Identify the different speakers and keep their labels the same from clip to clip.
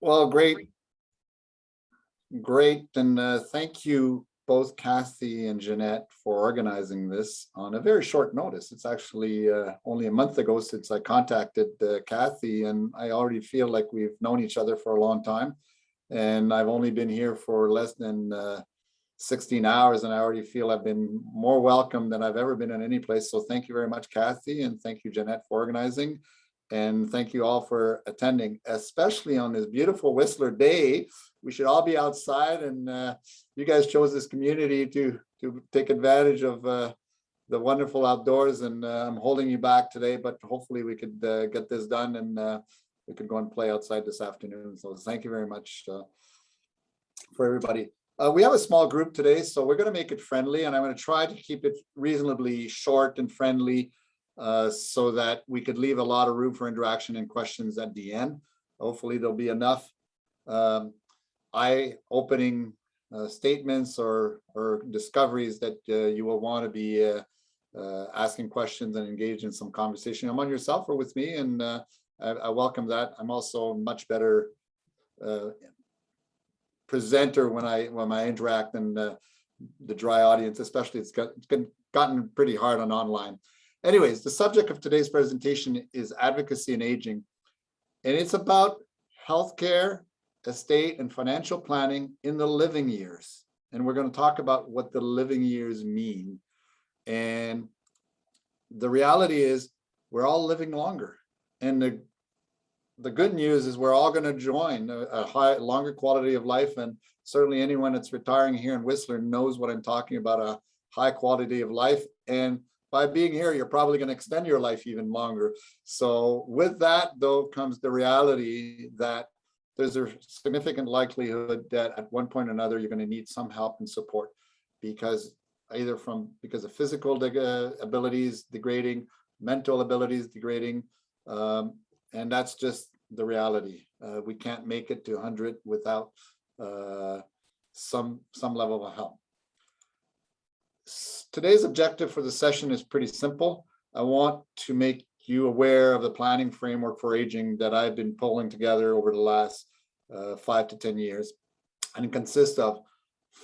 Speaker 1: Well, great. And thank you both, Kathy and Jeanette, for organizing this on a very short notice. It's actually only a month ago since I contacted Kathy, and I already feel like we've known each other for a long time. And I've only been here for less than 16 hours, and I already feel I've been more welcome than I've ever been in any place. So thank you very much, Kathy, and thank you, Jeanette, for organizing. And thank you all for attending, especially on this beautiful Whistler day. We should all be outside, and you guys chose this community to take advantage of the wonderful outdoors. And I'm holding you back today, but hopefully we could get this done, and we could go and play outside this afternoon. So thank you very much for everybody. We have a small group today, so we're going to make it friendly, and I'm going to try to keep it reasonably short and friendly, so that we could leave a lot of room for interaction and questions at the end. Hopefully there'll be enough eye-opening statements or discoveries that you will want to be asking questions and engage in some conversation among yourself or with me, and I welcome that. I'm also much better presenter when I interact than the dry audience, especially it's gotten pretty hard on online. Anyways, the subject of today's presentation is advocacy and aging, and it's about healthcare, estate, and financial planning in the living years. And we're going to talk about what the living years mean. And the reality is we're all living longer. And the good news is we're all going to join a longer quality of life. And certainly anyone that's retiring here in Whistler knows what I'm talking about, a high quality of life. And by being here, you're probably going to extend your life even longer. So with that, though, comes the reality that there's a significant likelihood that at one point or another, you're going to need some help and support, because of physical abilities degrading, mental abilities degrading, and that's just the reality. We can't make it to 100 without some level of help. Today's objective for the session is pretty simple. I want to make you aware of the planning framework for aging that I've been pulling together over the last 5 to 10 years. And it consists of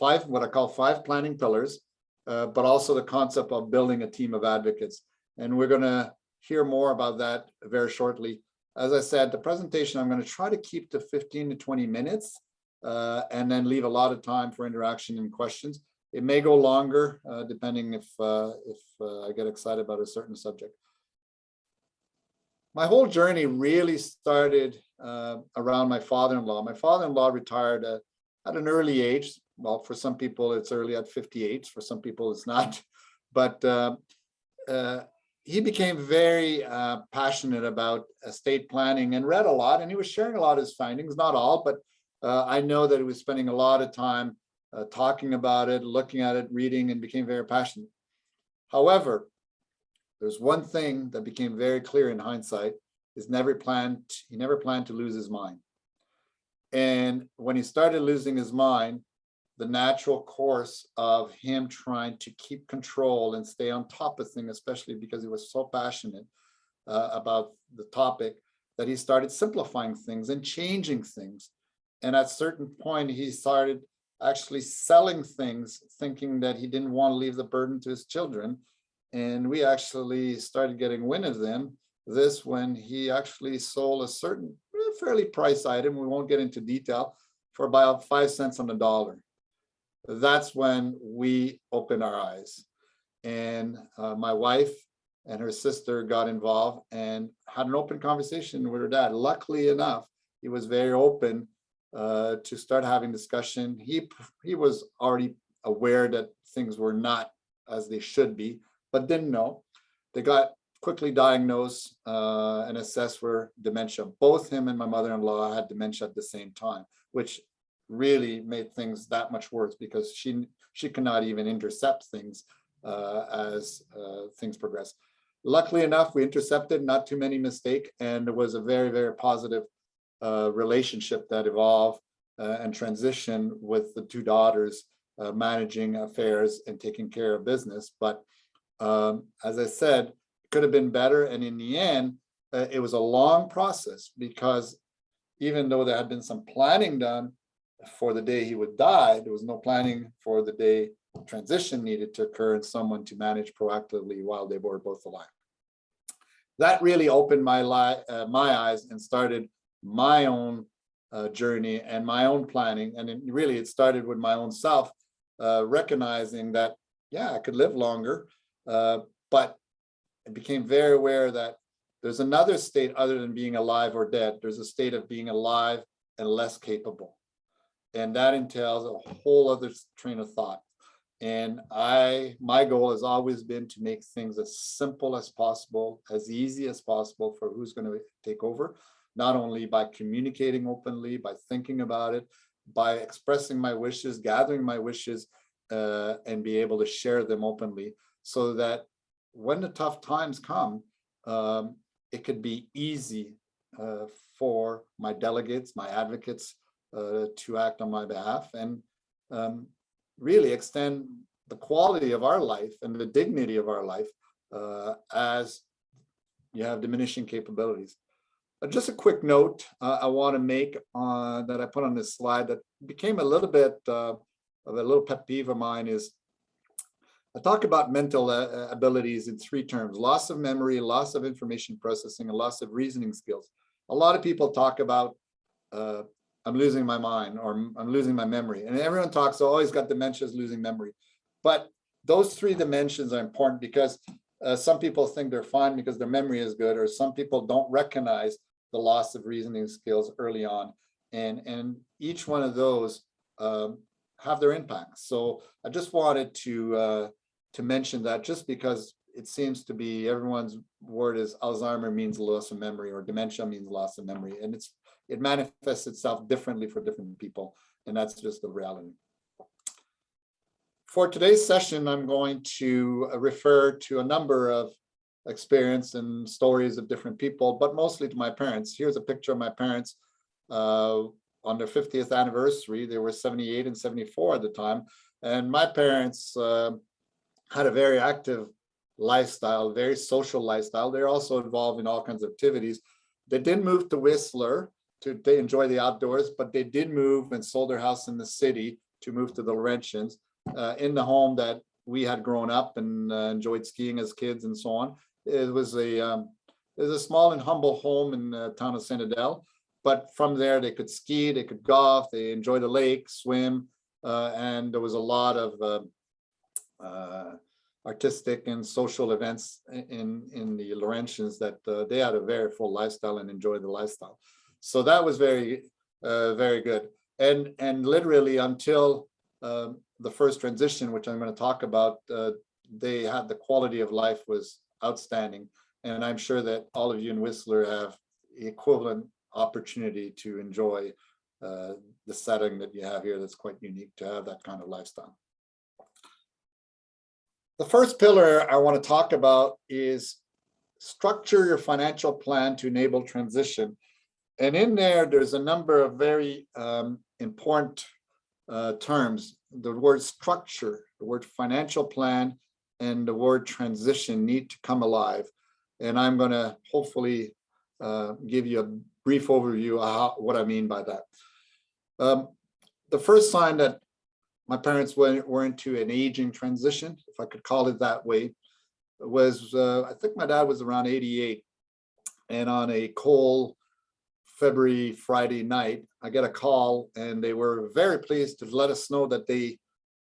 Speaker 1: what I call five planning pillars, but also the concept of building a team of advocates. And we're going to hear more about that very shortly. As I said, the presentation, I'm going to try to keep to 15 to 20 minutes and then leave a lot of time for interaction and questions. It may go longer, depending if I get excited about a certain subject. My whole journey really started around my father-in-law. My father-in-law retired at an early age. Well, for some people, it's early at 58. For some people, it's not. But he became very passionate about estate planning and read a lot. And he was sharing a lot of his findings, not all, but I know that he was spending a lot of time talking about it, looking at it, reading, and became very passionate. However, there's one thing that became very clear in hindsight: he never planned to lose his mind. And when he started losing his mind, the natural course of him trying to keep control and stay on top of things, especially because he was so passionate about the topic, that he started simplifying things and changing things. And at a certain point, he started actually selling things, thinking that he didn't want to leave the burden to his children. And we actually started getting wind of this when he actually sold a certain fairly priced item, we won't get into detail, for about 5 cents on the dollar. That's when we opened our eyes. And my wife and her sister got involved and had an open conversation with her dad. Luckily enough, he was very open to start having discussion. He was already aware that things were not as they should be, but didn't know. They got quickly diagnosed and assessed for dementia. Both him and my mother-in-law had dementia at the same time, which really made things that much worse, because she could not even intercept things as things progressed. Luckily enough, we intercepted, not too many mistakes, and there was a very, very positive relationship that evolved and transitioned with the two daughters managing affairs and taking care of business. But as I said, it could have been better. And in the end, it was a long process, because even though there had been some planning done for the day he would die, there was no planning for the day transition needed to occur and someone to manage proactively while they were both alive. That really opened my eyes and started my own journey and my own planning. And it started with my own self, recognizing that, yeah, I could live longer, but I became very aware that there's another state other than being alive or dead. There's a state of being alive and less capable. And that entails a whole other train of thought. And my goal has always been to make things as simple as possible, as easy as possible for who's going to take over, not only by communicating openly, by thinking about it, by expressing my wishes, gathering my wishes, and be able to share them openly so that when the tough times come, it could be easy for my delegates, my advocates, to act on my behalf and really extend the quality of our life and the dignity of our life as you have diminishing capabilities. Just a quick note I want to make that I put on this slide that became a little bit of a little pet peeve of mine is I talk about mental abilities in three terms: loss of memory, loss of information processing, and loss of reasoning skills. A lot of people talk about I'm losing my mind or I'm losing my memory. And everyone talks, oh, he's got dementia, losing memory. But those three dimensions are important because some people think they're fine because their memory is good, or some people don't recognize the loss of reasoning skills early on. And each one of those have their impacts. So I just wanted to mention that just because it seems to be everyone's word is Alzheimer means loss of memory or dementia means loss of memory. And it manifests itself differently for different people. And that's just the reality. For today's session, I'm going to refer to a number of experience and stories of different people, but mostly to my parents. Here's a picture of my parents on their 50th anniversary. They were 78 and 74 at the time. And my parents had a very active lifestyle, very social lifestyle. They're also involved in all kinds of activities. They didn't move to Whistler to enjoy the outdoors, but they did move and sold their house in the city to move to the Laurentians in the home that we had grown up and enjoyed skiing as kids and so on. It was a small and humble home in the town of St. Adele, but from there they could ski, they could golf, they enjoyed the lake, swim, and there was a lot of artistic and social events in the Laurentians that they had a very full lifestyle and enjoyed the lifestyle. So that was very, very good. And literally until the first transition, which I'm going to talk about, they had the quality of life was outstanding. And I'm sure that all of you in Whistler have the equivalent opportunity to enjoy the setting that you have here that's quite unique to have that kind of lifestyle. The first pillar I want to talk about is structure your financial plan to enable transition. And in there, there's a number of very important terms. The word structure, the word financial plan, and the word transition need to come alive. And I'm going to hopefully give you a brief overview of what I mean by that. The first sign that my parents were into an aging transition, if I could call it that way, was I think my dad was around 88. And on a cold February Friday night, I get a call and they were very pleased to let us know that they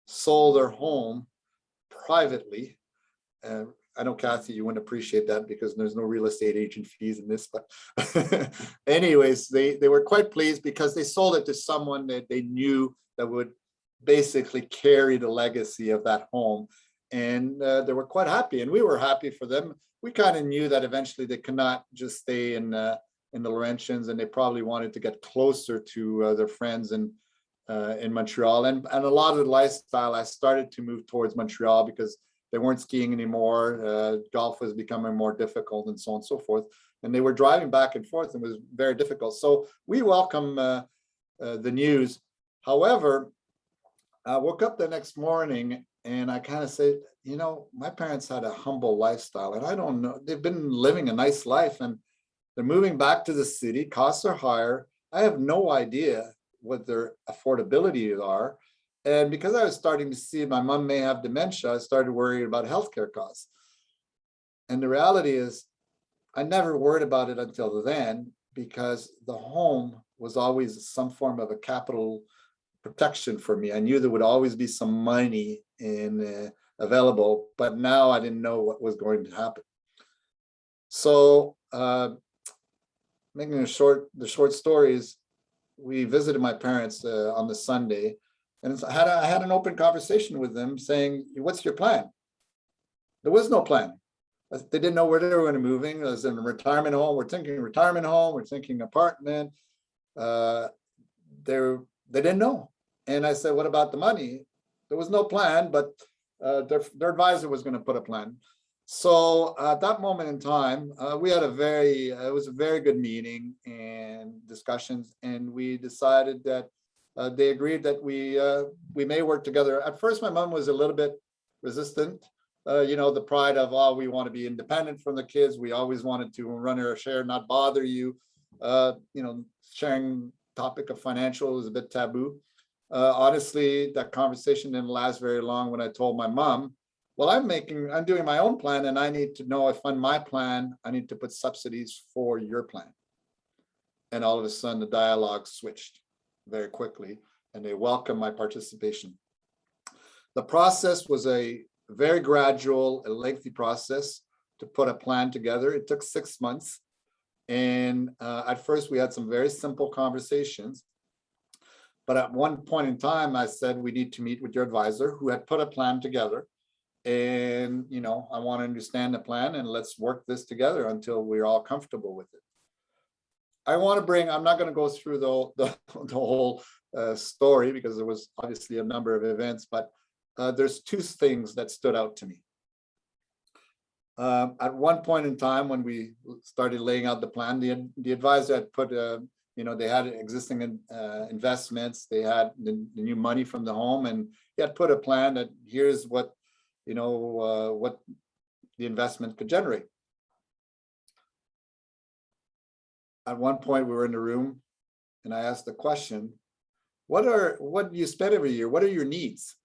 Speaker 1: sold their home privately. I know, Kathy, you wouldn't appreciate that because there's no real estate agent fees in this, but anyways, they were quite pleased because they sold it to someone that they knew that would basically carry the legacy of that home. And they were quite happy, and we were happy for them. We kind of knew that eventually they could not just stay in the Laurentians, and they probably wanted to get closer to their friends in Montreal. And a lot of the lifestyle, I started to move towards Montreal because they weren't skiing anymore. Golf was becoming more difficult and so on and so forth. And they were driving back and forth and it was very difficult. So we welcome the news. However, I woke up the next morning and I kind of said, you know, my parents had a humble lifestyle and I don't know, they've been living a nice life and they're moving back to the city, costs are higher. I have no idea what their affordability are. And because I was starting to see my mom may have dementia, I started worrying about healthcare costs. And the reality is, I never worried about it until then, because the home was always some form of a capital protection for me. I knew there would always be some money available, but now I didn't know what was going to happen. So making the short stories, we visited my parents on the Sunday, and I had an open conversation with them saying, "What's your plan?" There was no plan. They didn't know where they were going to be moving. It was in a retirement home. We're thinking retirement home. We're thinking apartment. They didn't know. And I said, "What about the money?" There was no plan, but their advisor was going to put a plan. So at that moment in time, we had it was a very good meeting and discussions, and we decided that they agreed that we may work together. At first, my mom was a little bit resistant. The pride of, oh, we want to be independent from the kids. We always wanted to run our share, not bother you. Sharing topic of financial is a bit taboo. Honestly, that conversation didn't last very long when I told my mom, well, I'm doing my own plan, and I need to know if on my plan, I need to put subsidies for your plan. And all of a sudden the dialogue switched very quickly, and they welcomed my participation. The process was a very gradual, a lengthy process to put a plan together. It took 6 months. And at first we had some very simple conversations. But at one point in time, I said, we need to meet with your advisor who had put a plan together. And, I want to understand the plan, and let's work this together until we're all comfortable with it. I'm not going to go through the whole story, because there was obviously a number of events, but there's two things that stood out to me. At one point in time, when we started laying out the plan, the advisor had put, they had existing investments, they had the new money from the home, and he had put a plan that here's what, what the investment could generate. At one point, we were in the room, and I asked the question, what do you spend every year? What are your needs?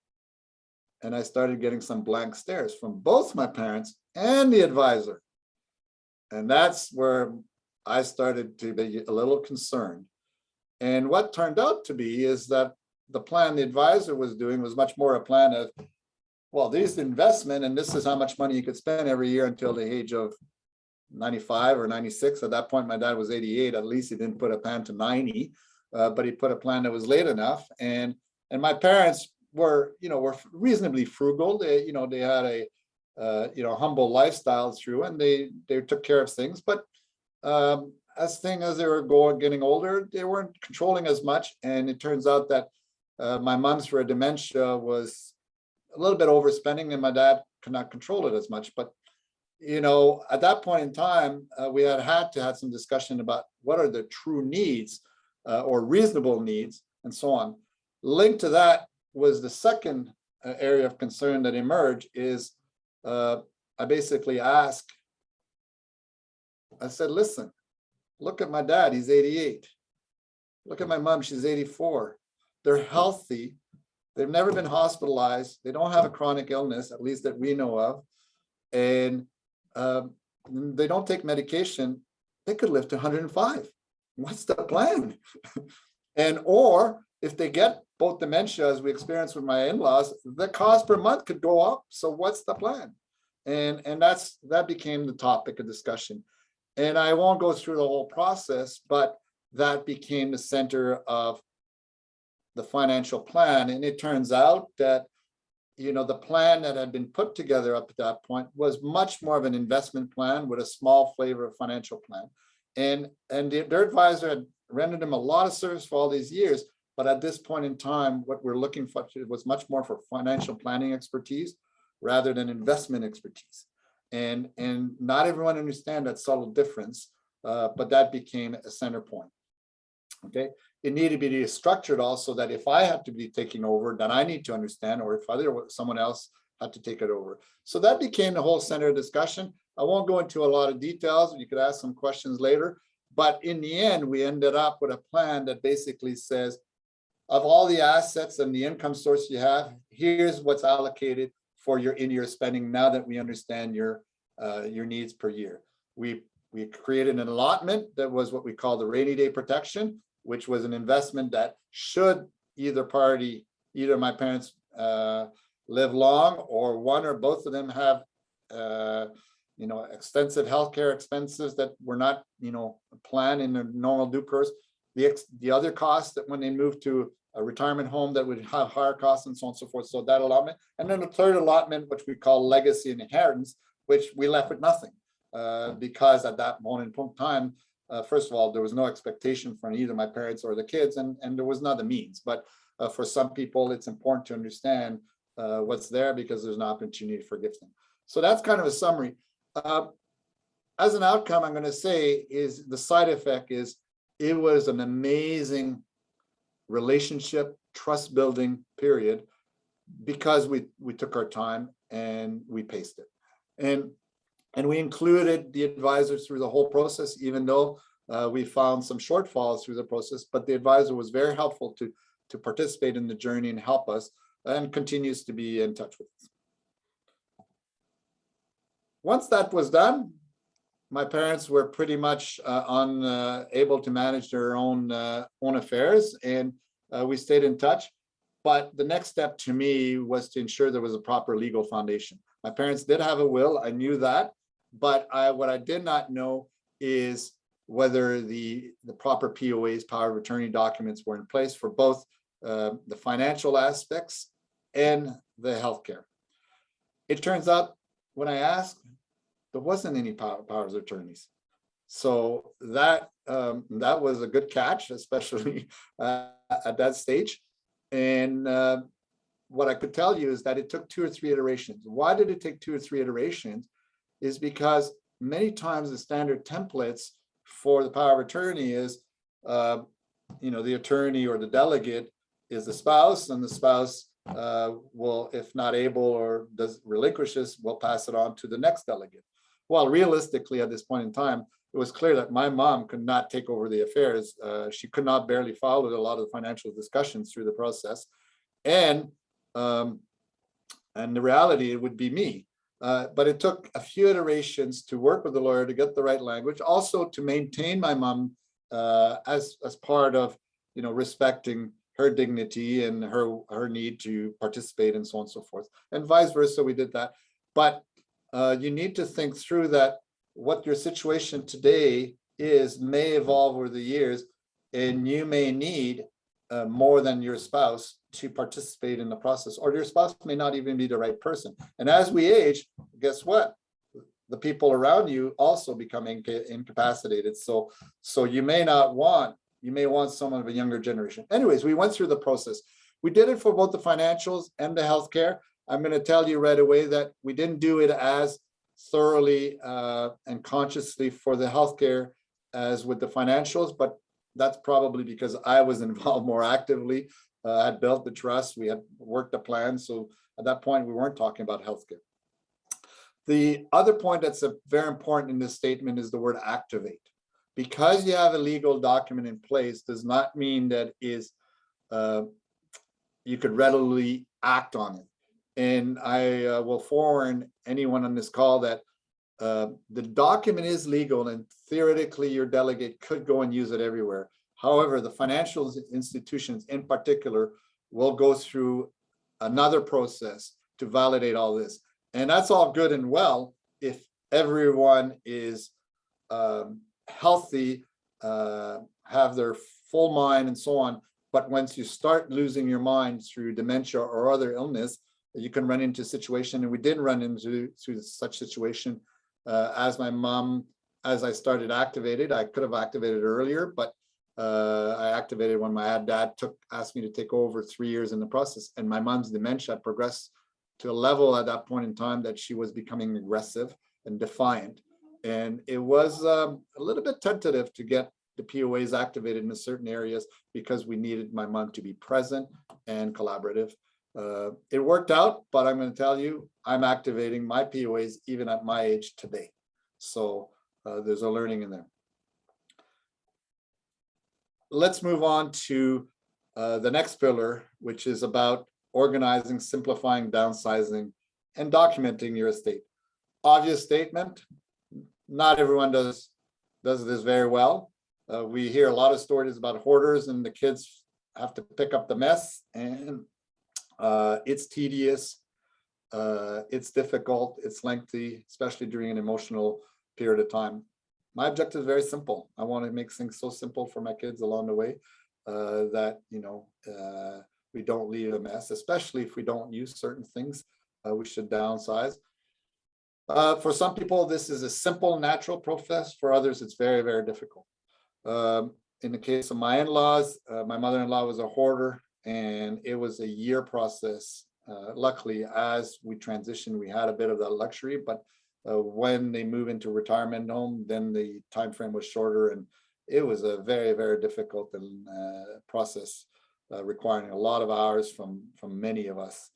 Speaker 1: And I started getting some blank stares from both my parents and the advisor. And that's where I started to be a little concerned. And what turned out to be is that the plan the advisor was doing was much more a plan of, well, this is the investment, and this is how much money you could spend every year until the age of 95 or 96. At that point, my dad was 88. At least he didn't put a plan to 90, but he put a plan that was late enough. And my parents were reasonably frugal. They had a humble lifestyle through, and they took care of things. But as they were getting older, they weren't controlling as much. And it turns out that my mom's for a dementia was a little bit overspending, and my dad could not control it as much. But at that point in time, we had to have some discussion about what are the true needs or reasonable needs, and so on. Linked to that was the second area of concern that emerged is I basically asked, I said, listen, look at my dad, he's 88. Look at my mom, she's 84. They're healthy. They've never been hospitalized. They don't have a chronic illness, at least that we know of. And they don't take medication. They could live to 105. What's the plan? Or if they get both dementia, as we experienced with my in-laws, the cost per month could go up. So what's the plan? And that became the topic of discussion. And I won't go through the whole process, but that became the center of the financial plan. And it turns out that, the plan that had been put together up at that point was much more of an investment plan with a small flavor of financial plan. And their advisor had rendered them a lot of service for all these years. But at this point in time, what we're looking for was much more for financial planning expertise rather than investment expertise. And not everyone understands that subtle difference, but that became a center point. Okay, it needed to be structured also that if I had to be taking over, then I need to understand, or if someone else had to take it over. So that became the whole center of discussion. I won't go into a lot of details. You could ask some questions later, But in the end, we ended up with a plan that basically says, of all the assets and the income source you have, here's what's allocated for your in-year spending now that we understand your needs per year. We created an allotment that was what we call the rainy day protection, which was an investment that should either my parents live long, or one or both of them have extensive healthcare expenses that were not planned in the normal due course. The other costs that when they moved to a retirement home that would have higher costs and so on and so forth. So that allotment, and then the third allotment, which we call legacy and inheritance, which we left with nothing because at that moment in time, first of all, there was no expectation from either my parents or the kids, and there was not the means. But for some people, it's important to understand what's there because there's an opportunity for gifting. So that's kind of a summary. As an outcome, I'm going to say is the side effect is it was an amazing relationship, trust building period because we took our time and we paced it. And we included the advisors through the whole process, even though we found some shortfalls through the process, but the advisor was very helpful to participate in the journey and help us, and continues to be in touch with us. Once that was done, my parents were pretty much able to manage their own affairs, and we stayed in touch. But the next step to me was to ensure there was a proper legal foundation. My parents did have a will, I knew that, but what I did not know is whether the proper POAs, power of attorney documents, were in place for both the financial aspects and the healthcare. It turns out when I asked, there wasn't any powers of attorneys. So that was a good catch, especially at that stage. And what I could tell you is that it took 2 or 3 iterations. Why did it take 2 or 3 iterations? Is because many times the standard templates for the power of attorney is, the attorney or the delegate is the spouse, and the spouse will, if not able or does relinquishes, will pass it on to the next delegate. Well, realistically, at this point in time, it was clear that my mom could not take over the affairs. She could not barely follow a lot of the financial discussions through the process. And the reality, it would be me. But it took a few iterations to work with the lawyer to get the right language, also to maintain my mom as part of respecting her dignity and her need to participate and so on and so forth, and vice versa. We did that. But you need to think through that what your situation today is may evolve over the years, and you may need more than your spouse to participate in the process, or your spouse may not even be the right person. And as we age, guess what? The people around you also become incapacitated. So you may want someone of a younger generation. Anyways, we went through the process. We did it for both the financials and the healthcare. I'm going to tell you right away that we didn't do it as thoroughly and consciously for the healthcare as with the financials, but that's probably because I was involved more actively. Had built the trust, we had worked the plan. So at that point, we weren't talking about healthcare. The other point that's very important in this statement is the word activate. Because you have a legal document in place does not mean that you could readily act on it. And I will forewarn anyone on this call that the document is legal and theoretically your delegate could go and use it everywhere. However, the financial institutions in particular will go through another process to validate all this. And that's all good and well if everyone is healthy, have their full mind and so on. But once you start losing your mind through dementia or other illness, you can run into a situation, and we did run into such situation as my mom, as I started activated. I could have activated earlier, but I activated when my dad asked me to take over 3 years in the process, and my mom's dementia progressed to a level at that point in time that she was becoming aggressive and defiant. And it was a little bit tentative to get the POAs activated in certain areas because we needed my mom to be present and collaborative. It worked out, but I'm going to tell you, I'm activating my POAs even at my age today. So there's a learning in there. let's move on to the next pillar, which is about organizing, simplifying, downsizing, and documenting your estate. Obvious statement, not everyone does this very well. We hear a lot of stories about hoarders and the kids have to pick up the mess, and it's tedious, it's difficult, it's lengthy, especially during an emotional period of time. My objective is very simple. I want to make things so simple for my kids along the way that, we don't leave a mess, especially if we don't use certain things. We should downsize. For some people, this is a simple, natural process. For others, it's very, very difficult. In the case of my in-laws, my mother-in-law was a hoarder, and it was a year process. Luckily, as we transitioned, we had a bit of that luxury, but when they move into retirement home, then the time frame was shorter, and it was a very, very difficult process, requiring a lot of hours from many of us.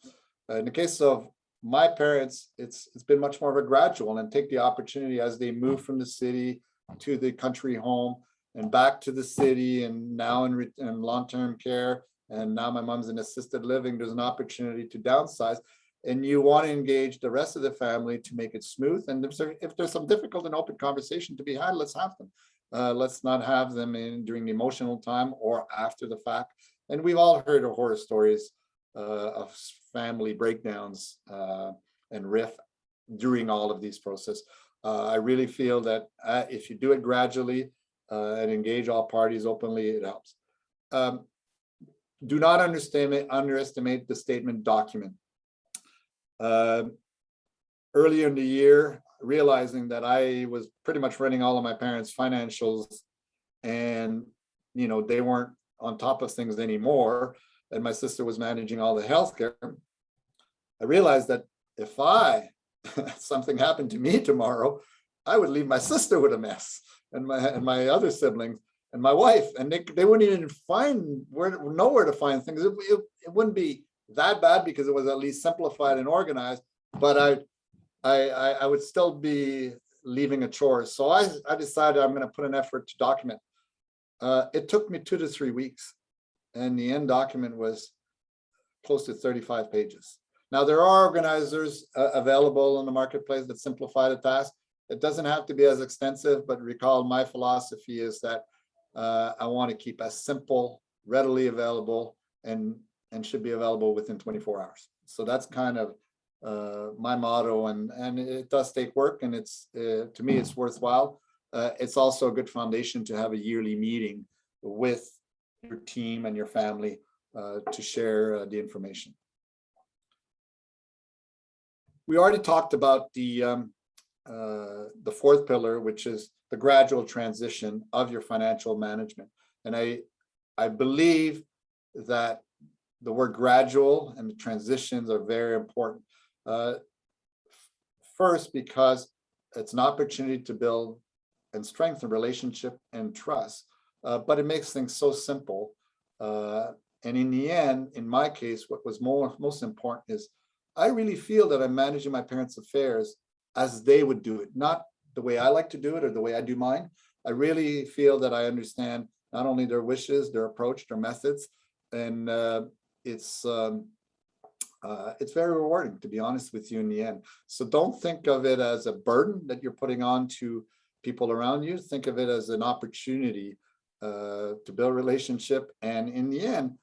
Speaker 1: In the case of my parents, it's been much more of a gradual, and take the opportunity as they move from the city to the country home and back to the city, and now in long-term care, and now my mom's in assisted living. There's an opportunity to downsize, and you want to engage the rest of the family to make it smooth. And if there's some difficult and open conversation to be had, let's have them. Let's not have them during the emotional time or after the fact. And we've all heard of horror stories of family breakdowns and rift during all of these processes. I really feel that if you do it gradually and engage all parties openly, it helps. Do not underestimate the statement document. Earlier in the year, realizing that I was pretty much running all of my parents' financials, and they weren't on top of things anymore, and my sister was managing all the healthcare, I realized that if something happened to me tomorrow, I would leave my sister with a mess, and my other siblings and my wife, and they wouldn't even know where to find things. It wouldn't be that bad because it was at least simplified and organized, but I would still be leaving a chore. So I decided I'm going to put an effort to document. It took me 2 to 3 weeks, and the end document was close to 35 pages. Now, there are organizers available in the marketplace that simplify the task. It doesn't have to be as extensive, but recall my philosophy is that I want to keep as simple, readily available, and should be available within 24 hours. So that's kind of my motto, and it does take work, and it's to me it's worthwhile. It's also a good foundation to have a yearly meeting with your team and your family to share the information. We already talked about the fourth pillar, which is the gradual transition of your financial management, and I believe that the word gradual and the transitions are very important. First, because it's an opportunity to build and strengthen relationship and trust, but it makes things so simple. And in the end, in my case, what was most important is I really feel that I'm managing my parents' affairs as they would do it, not the way I like to do it or the way I do mine. I really feel that I understand not only their wishes, their approach, their methods, and it's very rewarding, to be honest with you, in the end. So don't think of it as a burden that you're putting on to people around you. Think of it as an opportunity to build relationship, and in the end,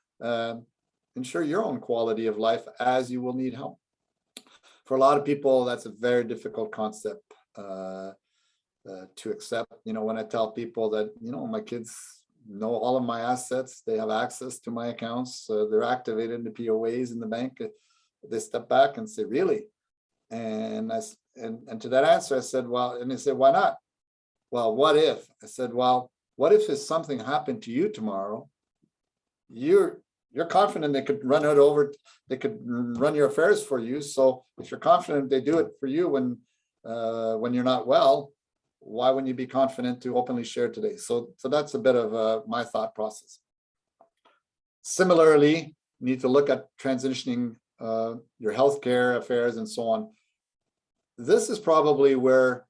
Speaker 1: ensure your own quality of life, as you will need help. For a lot of people, that's a very difficult concept to accept. When I tell people that, my kids know all of my assets, they have access to my accounts, they're activated in the POAs in the bank, they step back and say, really? And to that answer, I said, well, and they said, why not? Well, what if? I said, well, what if something happened to you tomorrow? You're confident they could run they could run your affairs for you. So if you're confident they do it for you when you're not well, why wouldn't you be confident to openly share today? So that's a bit of my thought process. Similarly, you need to look at transitioning your healthcare affairs and so on. This is probably where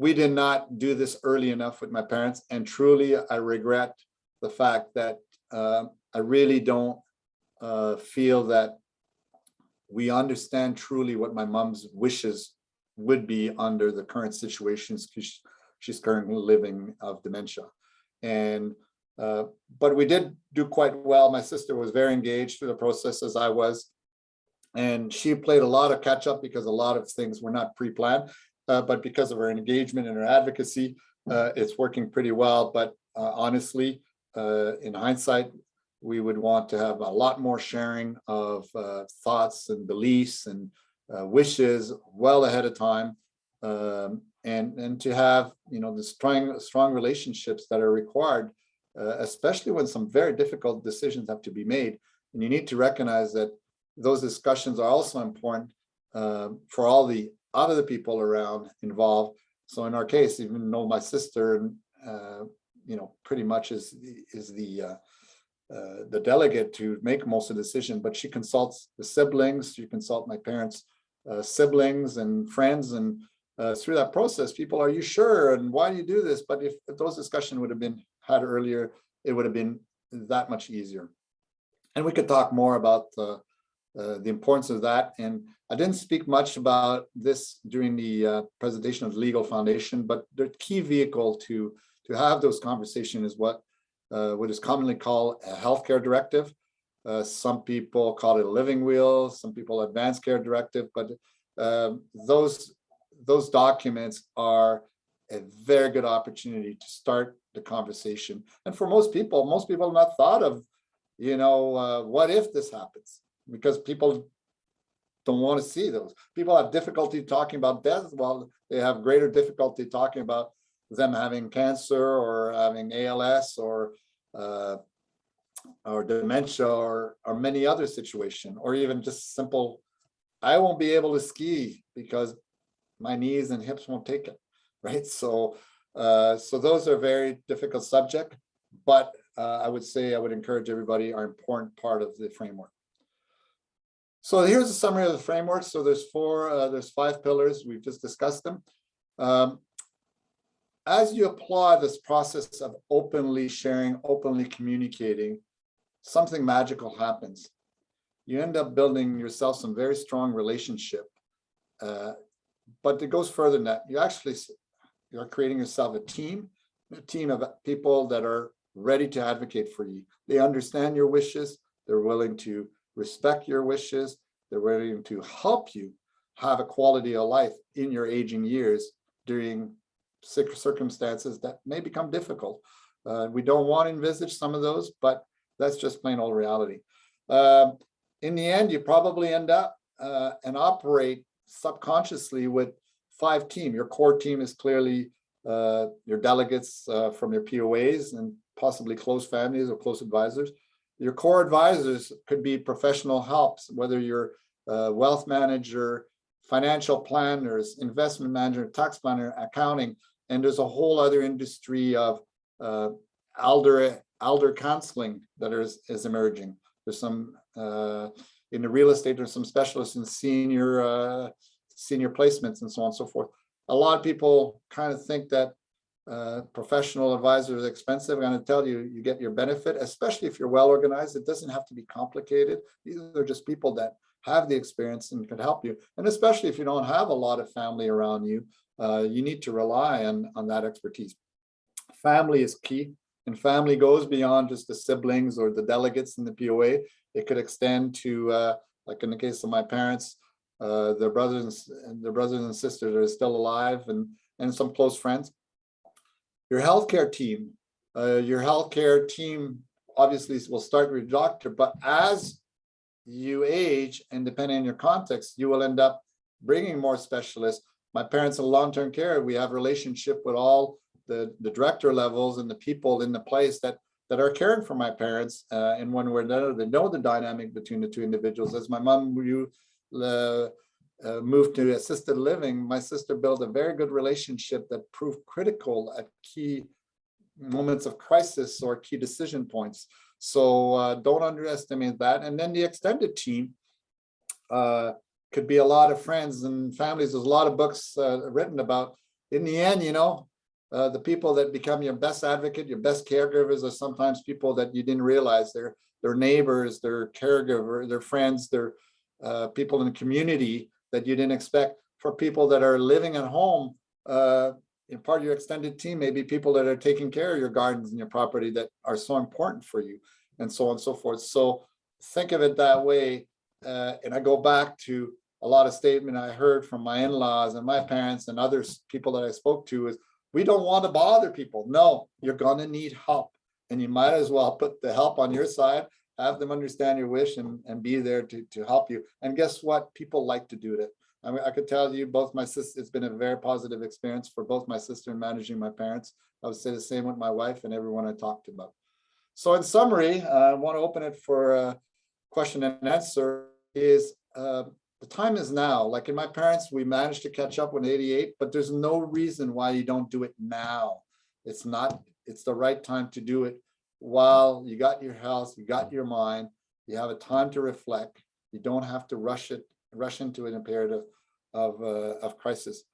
Speaker 1: we did not do this early enough with my parents, and truly I regret the fact that I really don't feel that we understand truly what my mom's wishes would be under the current situations, because she's currently living of dementia. And but we did do quite well. My sister was very engaged through the process, as I was, and she played a lot of catch up because a lot of things were not pre-planned, but because of her engagement and her advocacy, it's working pretty well. But honestly, in hindsight, we would want to have a lot more sharing of thoughts and beliefs and wishes well ahead of time, and to have, you know, the strong relationships that are required, especially when some very difficult decisions have to be made. And you need to recognize that those discussions are also important for all the other people around involved. So in our case, even though my sister, you know, pretty much is the delegate to make most of the decision, but she consults the siblings, she consults my parents' siblings and friends, and through that process, people, are you sure, and why do you do this? But if those discussions would have been had earlier, it would have been that much easier. And we could talk more about the importance of that. And I didn't speak much about this during the presentation of the Legal Foundation, but the key vehicle to have those conversations is what is commonly called a healthcare directive. Some people call it a living will, some people advanced care directive, but those documents are a very good opportunity to start the conversation. And for most people have not thought of, you know, what if this happens? Because people don't want to see those. People have difficulty talking about death, while they have greater difficulty talking about them having cancer or having ALS or dementia or many other situations, or even just simple, I won't be able to ski because my knees and hips won't take it, right? So those are very difficult subject, but I would say I would encourage everybody are an important part of the framework. So here's a summary of the framework. So there's 5 pillars. We've just discussed them. As you apply this process of openly sharing, openly communicating, something magical happens. You end up building yourself some very strong relationship. But it goes further than that. You're creating yourself a team of people that are ready to advocate for you. They understand your wishes. They're willing to respect your wishes. They're willing to help you have a quality of life in your aging years during circumstances that may become difficult. We don't want to envisage some of those, but that's just plain old reality. In the end, you probably end up and operate subconsciously with 5 teams. Your core team is clearly your delegates from your POAs and possibly close families or close advisors. Your core advisors could be professional helps, whether you're a wealth manager, financial planners, investment manager, tax planner, accounting, and there's a whole other industry of elder counseling that is emerging. There's some in the real estate, there's some specialists in senior placements and so on and so forth. A lot of people kind of think that professional advisors are expensive. I'm going to tell you, you get your benefit, especially if you're well organized. It doesn't have to be complicated. These are just people that have the experience and can help you. And especially if you don't have a lot of family around you, you need to rely on that expertise. Family is key, and family goes beyond just the siblings or the delegates in the POA. It could extend to, like in the case of my parents, their brothers and sisters are still alive, and some close friends. Your healthcare team obviously will start with your doctor, but as you age and depending on your context, you will end up bringing more specialists. My parents in long-term care, we have a relationship with all the director levels and the people in the place that are caring for my parents, in one way or another. They know the dynamic between the 2 individuals. As my mom moved to assisted living, my sister built a very good relationship that proved critical at key moments of crisis or key decision points. So don't underestimate that. And then the extended team could be a lot of friends and families. There's a lot of books written about in the end, the people that become your best advocate, your best caregivers are sometimes people that you didn't realize their neighbors, their caregiver, their friends, their people in the community that you didn't expect. For people that are living at home, in part of your extended team, maybe people that are taking care of your gardens and your property that are so important for you, and so on and so forth. So think of it that way. And I go back to a lot of statement I heard from my in-laws and my parents and other people that I spoke to is, we don't want to bother people. No, you're going to need help. And you might as well put the help on your side, have them understand your wish and be there to help you. And guess what? People like to do that. I mean, I could tell you both my sisters, it's been a very positive experience for both my sister and managing my parents. I would say the same with my wife and everyone I talked about. So in summary, I want to open it for question and answer is, the time is now. Like in my parents, we managed to catch up with 88, but there's no reason why you don't do it now. It's the right time to do it while you got your health, you got your mind, you have a time to reflect. You don't have to rush into it in a period of crisis.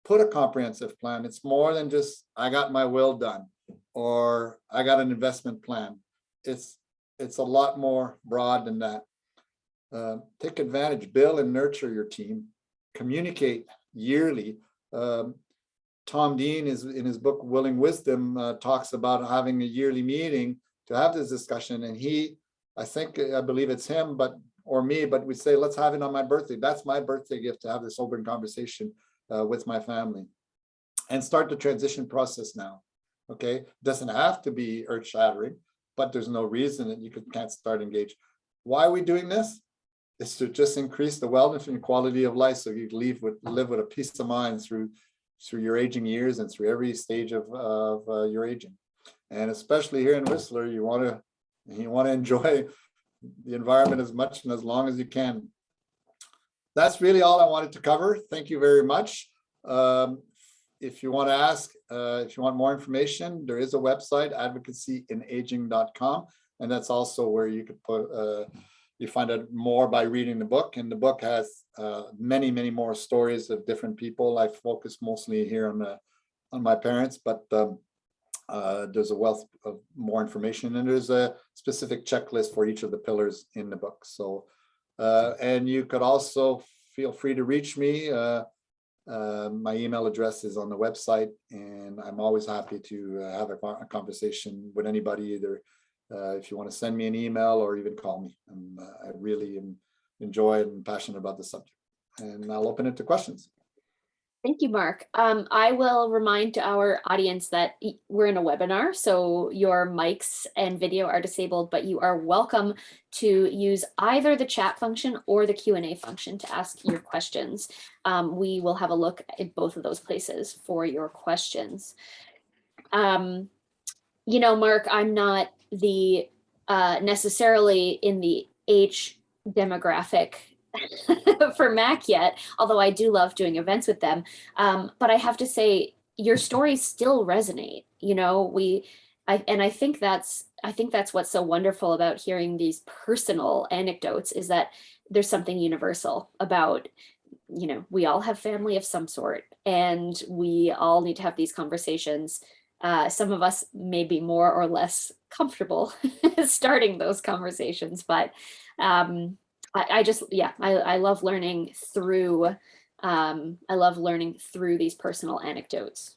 Speaker 1: Put a comprehensive plan. It's more than just, I got my will done or I got an investment plan. It's a lot more broad than that. Take advantage, build and nurture your team, communicate yearly. Tom Dean is in his book Willing Wisdom talks about having a yearly meeting to have this discussion, and I believe it's him or me, but we say, let's have it on my birthday. That's my birthday gift, to have this open conversation with my family and start the transition process now. Okay, doesn't have to be earth-shattering, but there's no reason that you can't start engage. Why are we doing this? Is to just increase the wellness and quality of life, so you live with a peace of mind through your aging years and through every stage of your aging. And especially here in Whistler, you want to enjoy the environment as much and as long as you can. That's really all I wanted to cover. Thank you very much. If you want to ask, if you want more information, there is a website, advocacyinaging.com, and that's also where you could put. You find out more by reading the book, and the book has many, many more stories of different people. I focus mostly here on my parents, but there's a wealth of more information, and there's a specific checklist for each of the pillars in the book. So, and you could also feel free to reach me. My email address is on the website, and I'm always happy to have a conversation with anybody, either if you want to send me an email or even call me. I really enjoy and passionate about the subject. And I'll open it to questions.
Speaker 2: Thank you, Marc. I will remind our audience that we're in a webinar, so your mics and video are disabled, but you are welcome to use either the chat function or the Q&A function to ask your questions. We will have a look at both of those places for your questions. Marc, I'm not necessarily in the age demographic for MAC yet, although I do love doing events with them. But I have to say, your stories still resonate. I think that's what's so wonderful about hearing these personal anecdotes, is that there's something universal about, we all have family of some sort, and we all need to have these conversations. Some of us may be more or less comfortable starting those conversations, but I love learning through these personal anecdotes.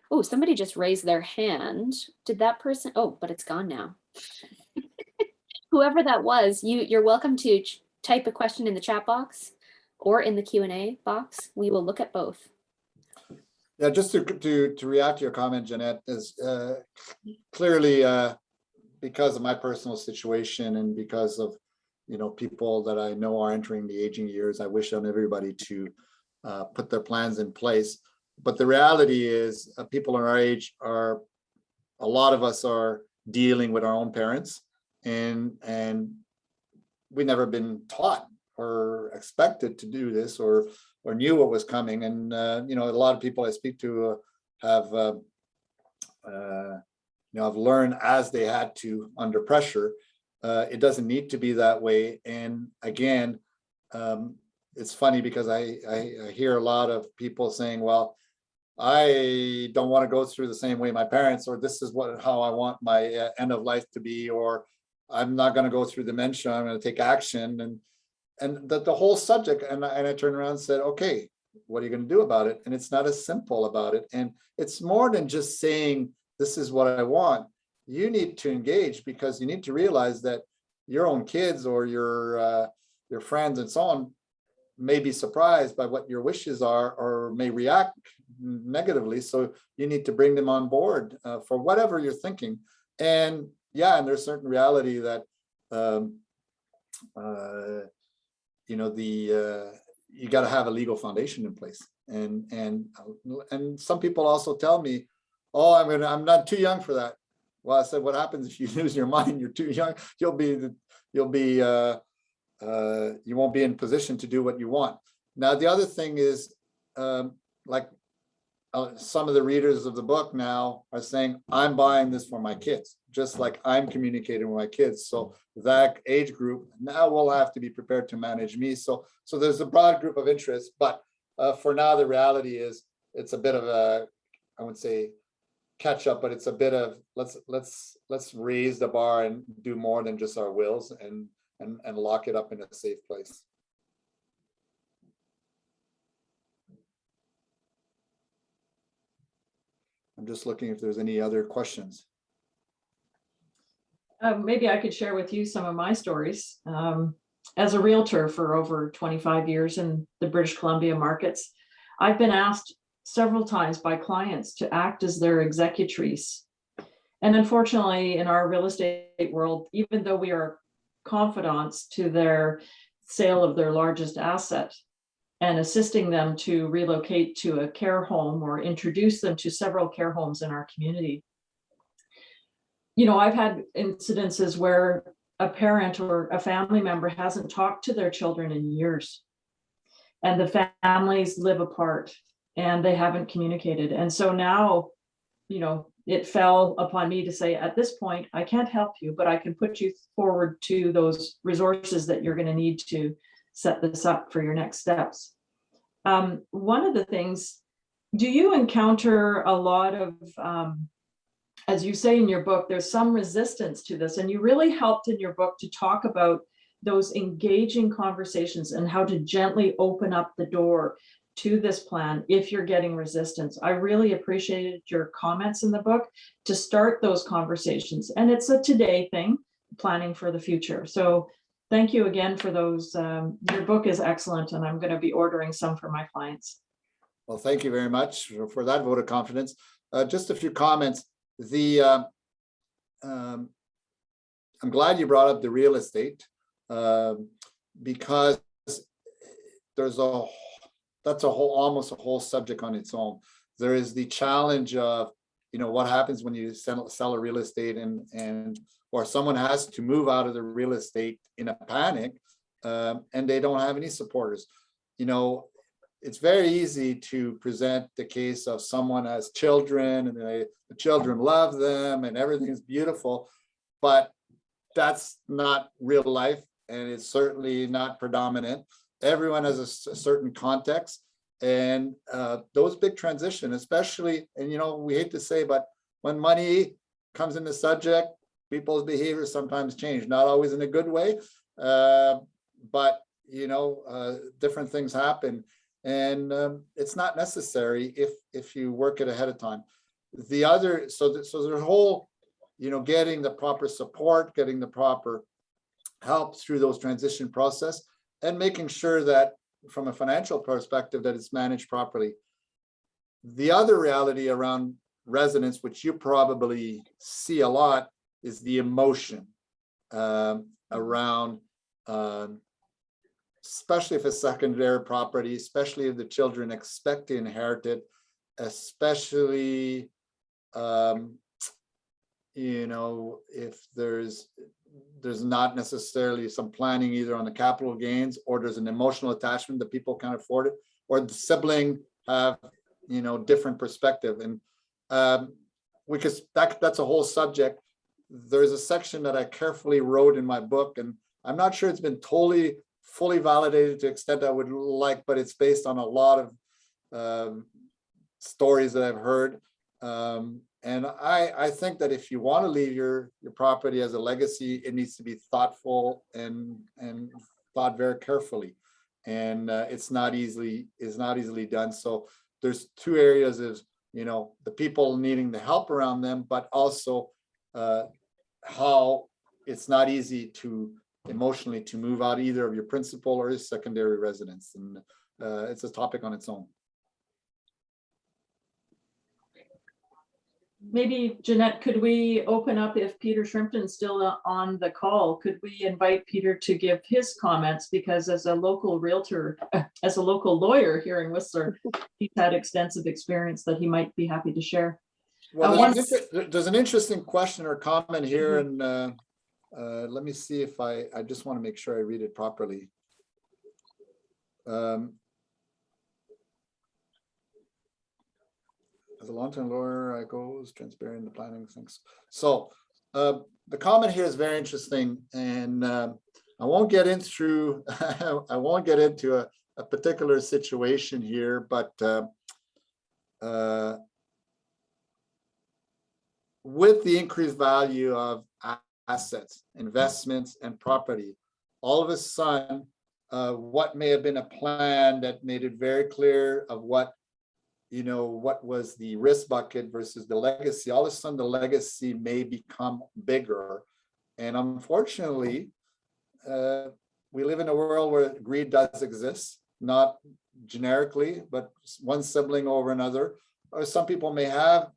Speaker 2: Oh, somebody just raised their hand. Did that person? Oh, but it's gone now. Whoever that was, you're welcome to type a question in the chat box or in the Q&A box. We will look at both.
Speaker 1: Yeah, just to react to your comment, Jeanette, is clearly because of my personal situation and because of people that I know are entering the aging years, I wish on everybody to put their plans in place. But the reality is, people in our age a lot of us are dealing with our own parents, and we've never been taught or expected to do this or knew what was coming. And a lot of people I speak to have learned as they had to under pressure. It doesn't need to be that way. And again, it's funny because I hear a lot of people saying, well, I don't want to go through the same way my parents, or this is how I want my end of life to be, or I'm not going to go through dementia. I'm going to take action, and the whole subject. And I turned around and said, okay, what are you going to do about it? And it's not as simple about it. And it's more than just saying, this is what I want. You need to engage, because you need to realize that your own kids or your friends and so on may be surprised by what your wishes are, or may react negatively. So you need to bring them on board for whatever you're thinking. And yeah, and there's certain reality that you know, you got to have a legal foundation in place. And some people also tell me, oh, I'm not too young for that. Well, I said, what happens if you lose your mind? You're too young. You won't be in position to do what you want. Now, the other thing is, like some of the readers of the book now are saying, I'm buying this for my kids, just like I'm communicating with my kids. So that age group now will have to be prepared to manage me. So there's a broad group of interests, but for now, the reality is it's a bit of a, I would say, catch up, but it's a bit of let's raise the bar and do more than just our wills, and lock it up in a safe place. I'm just looking if there's any other questions.
Speaker 3: Maybe I could share with you some of my stories. As a realtor for over 25 years in the British Columbia markets, I've been asked several times by clients to act as their executrice. And unfortunately, in our real estate world, even though we are confidants to their sale of their largest asset and assisting them to relocate to a care home or introduce them to several care homes in our community, you know, I've had incidences where a parent or a family member hasn't talked to their children in years, and the families live apart and they haven't communicated. And so now, you know, it fell upon me to say, at this point, I can't help you, but I can put you forward to those resources that you're going to need to set this up for your next steps. One of the things, do you encounter a lot of, as you say in your book, there's some resistance to this, and you really helped in your book to talk about those engaging conversations and how to gently open up the door to this plan if you're getting resistance. I really appreciated your comments in the book to start those conversations. And it's a today thing, planning for the future. So thank you again for those. Your book is excellent, and I'm going to be ordering some for my clients.
Speaker 1: Well, thank you very much for that vote of confidence. Just a few comments. I'm glad you brought up the real estate because there's that's almost a whole subject on its own. There is the challenge of, you know, what happens when you sell a real estate or someone has to move out of the real estate in a panic and they don't have any supporters. You know, it's very easy to present the case of someone has children and the children love them and everything's beautiful, but that's not real life, and it's certainly not predominant. Everyone has a certain context, and those big transition, especially, and you know, we hate to say, but when money comes in the subject, people's behavior sometimes change, not always in a good way, but you know, different things happen, and it's not necessary if you work it ahead of time. The other, so there's a whole, you know, getting the proper support, getting the proper help through those transition process, and making sure that from a financial perspective that it's managed properly. The other reality around residents, which you probably see a lot, is the emotion around, especially if it's secondary property, especially if the children expect to inherit it, especially, you know, if there's not necessarily some planning either on the capital gains, or there's an emotional attachment that people can't afford it, or the sibling have, you know, different perspective. And because that's a whole subject. There's a section that I carefully wrote in my book, and I'm not sure it's been totally fully validated to the extent I would like, but it's based on a lot of stories that I've heard. And I think that if you want to leave your property as a legacy, it needs to be thoughtful and thought very carefully. And it's not easily done. So there's two areas of, the people needing the help around them, but also how it's not easy to emotionally to move out either of your principal or your secondary residence. And it's a topic on its own.
Speaker 3: Maybe, Jeanette, could we open up, if Peter Shrimpton's still on the call, could we invite Peter to give his comments? Because as a local realtor, as a local lawyer here in Whistler, he's had extensive experience that he might be happy to share.
Speaker 1: Well, there's an interesting question or comment here, and let me see if I just want to make sure I read it properly. As a long-term lawyer, I goes transparent in the planning things. So the comment here is very interesting, and I won't get into a particular situation here, but with the increased value of assets, investments, and property, all of a sudden, what may have been a plan that made it very clear of what was the risk bucket versus the legacy, all of a sudden the legacy may become bigger. And unfortunately, we live in a world where greed does exist, not generically, but one sibling over another. Or some people may have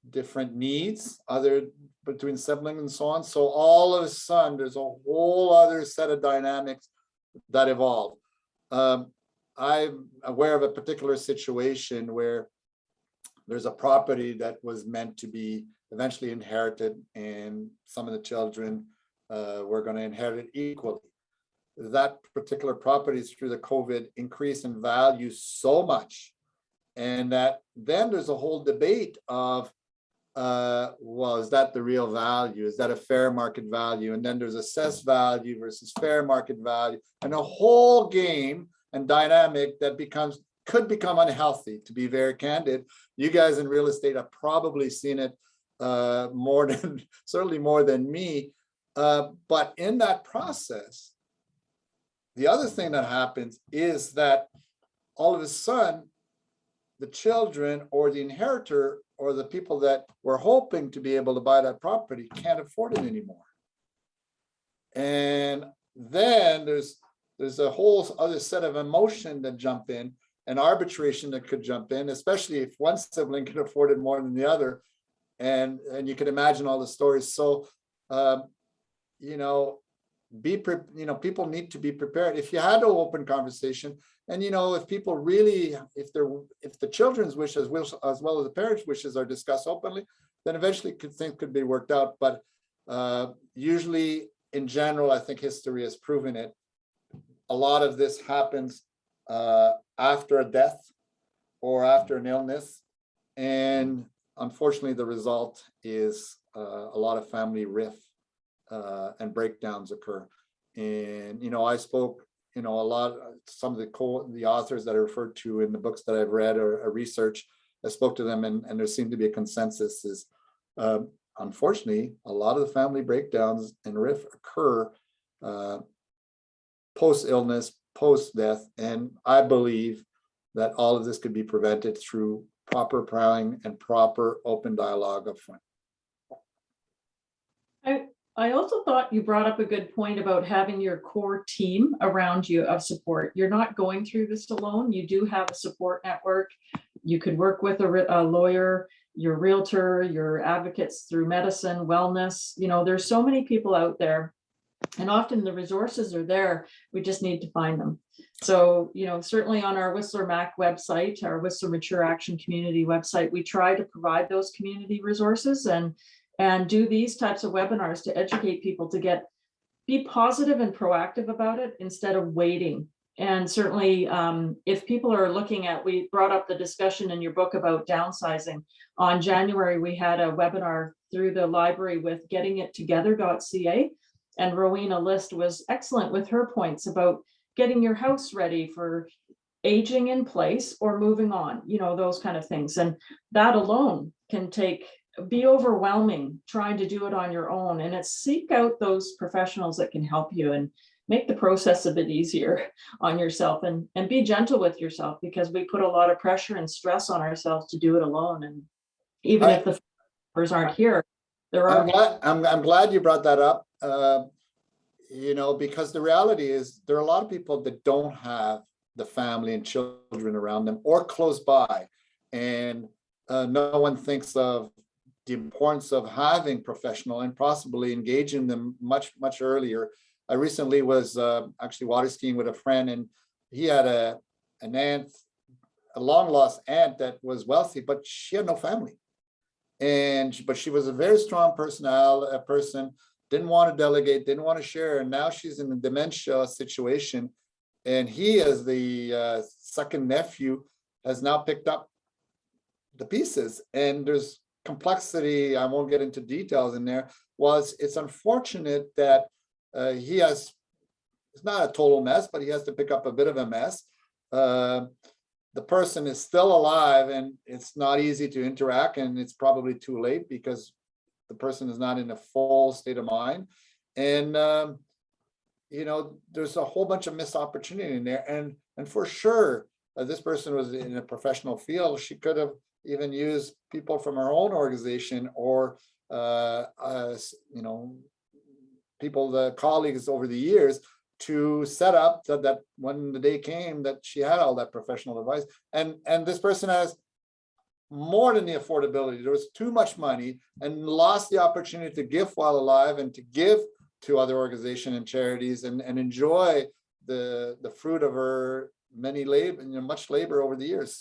Speaker 1: different needs, other between siblings and so on. So all of a sudden, there's a whole other set of dynamics that evolve. I'm aware of a particular situation where there's a property that was meant to be eventually inherited, and some of the children were going to inherit it equally. That particular property, through the COVID, increased in value so much, and that then there's a whole debate of, well, is that the real value? Is that a fair market value? And then there's assessed value versus fair market value, and a whole game and dynamic that could become unhealthy, to be very candid. You guys in real estate have probably seen it certainly more than me. But in that process, the other thing that happens is that all of a sudden, the children or the inheritor or the people that were hoping to be able to buy that property can't afford it anymore. And then there's a whole other set of emotion that jump in, and arbitration that could jump in, especially if one sibling can afford it more than the other. And you can imagine all the stories. So, people need to be prepared. If you had an open conversation, and if people really, if the children's wishes as well as the parents' wishes are discussed openly, then eventually things could be worked out. But usually, in general, I think history has proven it. A lot of this happens after a death or after an illness, and unfortunately, the result is a lot of family rift and breakdowns occur. And I spoke, a lot. Some of the authors that I referred to in the books that I've read or research, I spoke to them, and there seemed to be a consensus. Is unfortunately, a lot of the family breakdowns and rift occur post-illness, post-death, and I believe that all of this could be prevented through proper planning and proper open dialogue up front.
Speaker 3: I also thought you brought up a good point about having your core team around you of support. You're not going through this alone. You do have a support network. You could work with a lawyer, your realtor, your advocates through medicine, wellness. There's so many people out there, and often the resources are there. We just need to find them. So, certainly on our Whistler MAC website, our Whistler Mature Action Community website, we try to provide those community resources and do these types of webinars to educate people to be positive and proactive about it instead of waiting. And certainly, if people are looking at, we brought up the discussion in your book about downsizing. On January, we had a webinar through the library with gettingittogether.ca. And Rowena List was excellent with her points about getting your house ready for aging in place or moving on, those kind of things. And that alone can be overwhelming trying to do it on your own. And it's seek out those professionals that can help you and make the process a bit easier on yourself, and be gentle with yourself, because we put a lot of pressure and stress on ourselves to do it alone. And even if the members aren't here, there are.
Speaker 1: I'm glad you brought that up. Because the reality is there are a lot of people that don't have the family and children around them or close by, and no one thinks of the importance of having professional and possibly engaging them much earlier. I recently was actually water skiing with a friend, and he had an aunt, a long lost aunt that was wealthy, but she had no family, but she was a very strong person. Didn't want to delegate, didn't want to share, and now she's in a dementia situation. And he, as the second nephew, has now picked up the pieces. And there's complexity, I won't get into details in there. It's unfortunate that it's not a total mess, but he has to pick up a bit of a mess. The person is still alive, and it's not easy to interact, and it's probably too late because the person is not in a full state of mind. And, there's a whole bunch of missed opportunity in there. And for sure, this person was in a professional field. She could have even used people from her own organization or, people, the colleagues over the years, to set up so that when the day came that she had all that professional advice. And this person has more than the affordability. There was too much money and lost the opportunity to give while alive, and to give to other organizations and charities, and enjoy the fruit of her much labor over the years.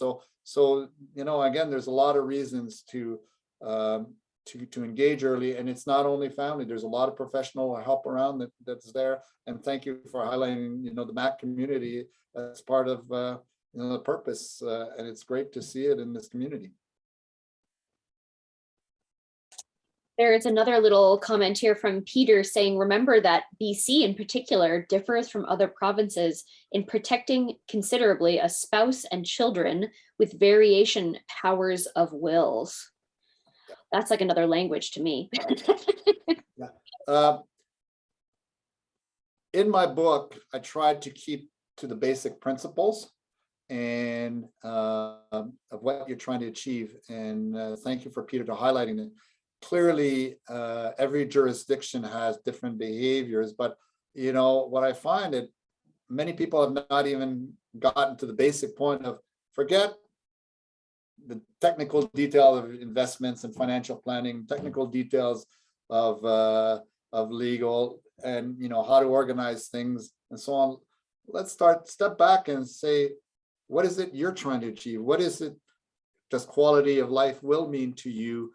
Speaker 1: So again, there's a lot of reasons to engage early, and it's not only family. There's a lot of professional help around that's there. And thank you for highlighting the MAC community as part of the purpose, and it's great to see it in this community.
Speaker 2: There is another little comment here from Peter saying, remember that BC in particular differs from other provinces in protecting considerably a spouse and children with variation powers of wills. That's like another language to me.
Speaker 1: Yeah. In my book, I tried to keep to the basic principles and of what you're trying to achieve. And thank you for Peter to highlighting it. Clearly, every jurisdiction has different behaviors, but what I find that many people have not even gotten to the basic point of forget the technical detail of investments and financial planning, technical details of legal, and how to organize things and so on. Let's step back and say, what is it you're trying to achieve? What is it does quality of life will mean to you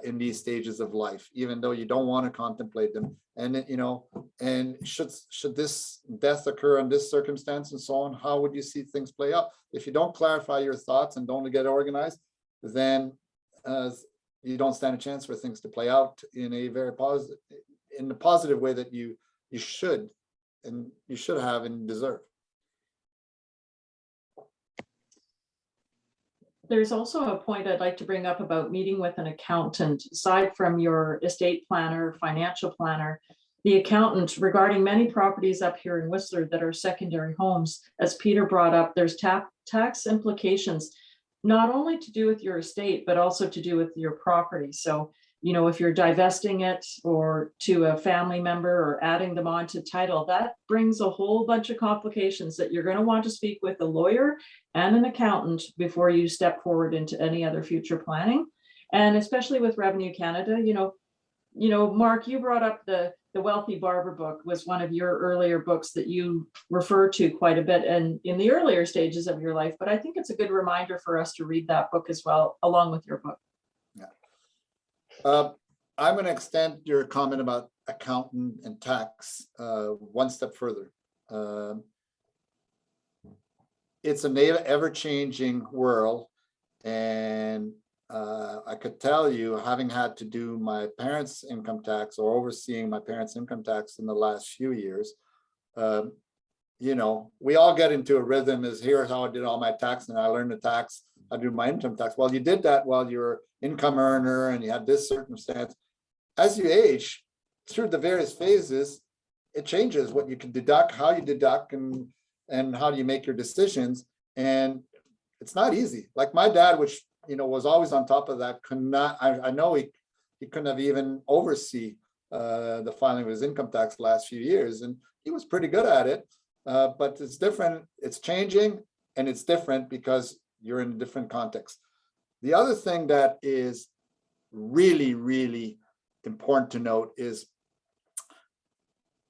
Speaker 1: in these stages of life, even though you don't want to contemplate them? And and should this death occur in this circumstance and so on, how would you see things play out? If you don't clarify your thoughts and don't get organized, then you don't stand a chance for things to play out in a very positive way that you should have and deserve.
Speaker 3: There's also a point I'd like to bring up about meeting with an accountant. Aside from your estate planner, financial planner, the accountant, regarding many properties up here in Whistler that are secondary homes, as Peter brought up, there's tax implications, not only to do with your estate, but also to do with your property. So, if you're divesting it or to a family member or adding them onto title, that brings a whole bunch of complications that you're going to want to speak with a lawyer and an accountant before you step forward into any other future planning. And especially with Revenue Canada, Marc, you brought up the Wealthy Barber book was one of your earlier books that you refer to quite a bit and in the earlier stages of your life. But I think it's a good reminder for us to read that book as well, along with your book.
Speaker 1: Yeah. I'm going to extend your comment about accountant and tax one step further. It's an ever-changing world, and I could tell you, having had to do my parents' income tax or overseeing my parents' income tax in the last few years, we all get into a rhythm is here's how I did all my tax and I learned the tax. I do my income tax. Well, you did that while you were income earner and you had this circumstance. As you age through the various phases, it changes what you can deduct, how you deduct, and how do you make your decisions. And it's not easy. Like my dad, which was always on top of that, could not. I know he couldn't have even oversee the filing of his income tax the last few years, and he was pretty good at it. But it's different. It's changing, and it's different because you're in a different context. The other thing that is really, really important to note is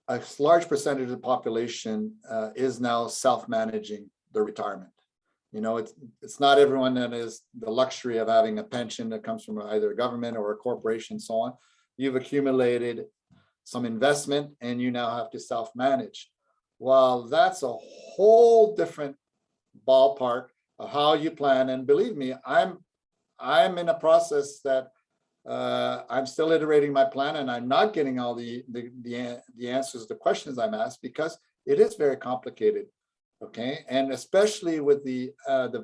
Speaker 1: a large percentage of the population is now self-managing their retirement. It's not everyone that has the luxury of having a pension that comes from either a government or a corporation, so on. You've accumulated some investment and you now have to self-manage. Well, that's a whole different ballpark of how you plan. And believe me, I'm in a process that I'm still iterating my plan, and I'm not getting all the answers to the questions I'm asked because it is very complicated. Okay, and especially with the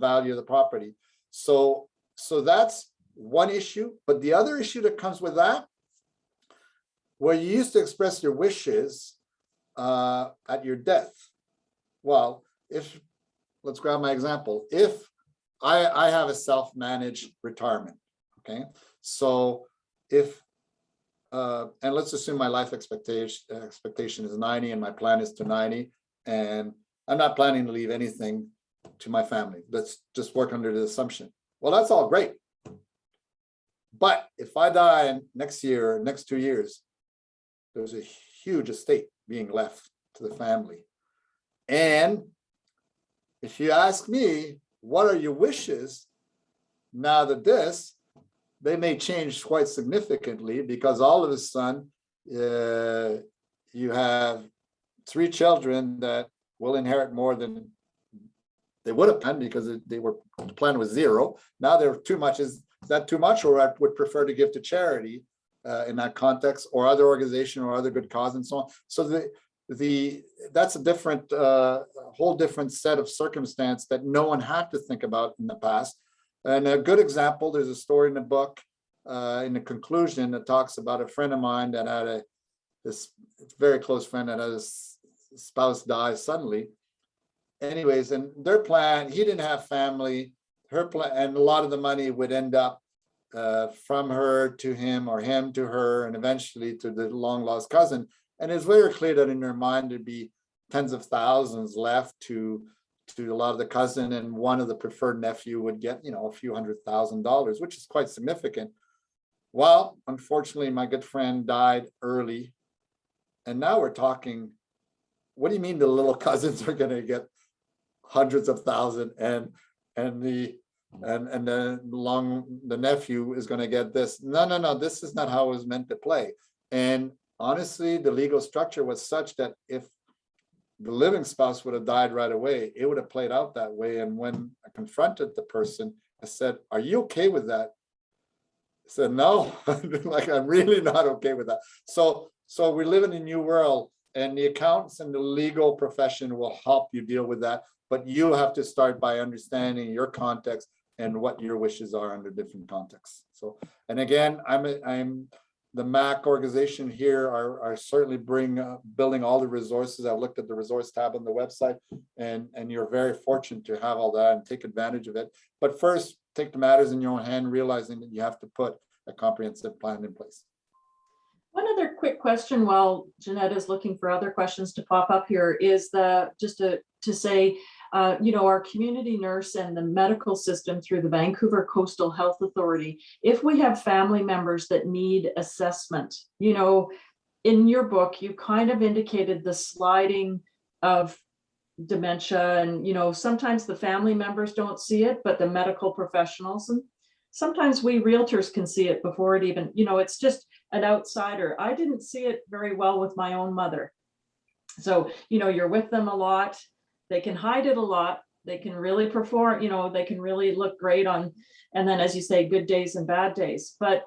Speaker 1: value of the property. So that's one issue. But the other issue that comes with that, where you used to express your wishes at your death. Well, let's grab my example. If I have a self-managed retirement, okay, so if and let's assume my life expectation is 90 and my plan is to 90, and I'm not planning to leave anything to my family. Let's just work under the assumption. Well, that's all great. But if I die next year, next 2 years, there's a huge estate being left to the family. And if you ask me, what are your wishes now that they may change quite significantly, because all of a sudden you have 3 children that will inherit more than they would have done because the plan was 0. Now they're too much. Is that too much? Or I would prefer to give to charity in that context, or other organization or other good cause and so on. So that's a different, whole different set of circumstance that no one had to think about in the past. And a good example, there's a story in the book in the conclusion that talks about a friend of mine that had this very close friend that had his spouse die suddenly. Anyways, and their plan, he didn't have family. Her plan, and a lot of the money would end up from her to him or him to her, and eventually to the long lost cousin. And it's very clear that in their mind there'd be tens of thousands left to a lot of the cousin, and one of the preferred nephew would get a few $100,000, which is quite significant. Well, unfortunately, my good friend died early, and now we're talking, what do you mean the little cousins are going to get hundreds of thousands, and the nephew is going to get this? No, this is not how it was meant to play. And honestly, the legal structure was such that if the living spouse would have died right away, it would have played out that way. And when I confronted the person, I said, "Are you okay with that?" I said, "No." Like, I'm really not okay with that. So we live in a new world, and the accountants and the legal profession will help you deal with that. But you have to start by understanding your context and what your wishes are under different contexts. So, and again, I'm the MAC organization here are certainly building all the resources. I've looked at the resource tab on the website, and you're very fortunate to have all that and take advantage of it. But first, take the matters in your own hand, realizing that you have to put a comprehensive plan in place.
Speaker 3: One other quick question while Jeanette is looking for other questions to pop up here is just to say, our community nurse and the medical system through the Vancouver Coastal Health Authority, if we have family members that need assessment, in your book, you kind of indicated the sliding of dementia, and, sometimes the family members don't see it, but the medical professionals, and sometimes we realtors can see it before it even, it's just an outsider. I didn't see it very well with my own mother. So, you're with them a lot. They can hide it a lot. They can really perform, they can really look great and then, as you say, good days and bad days. But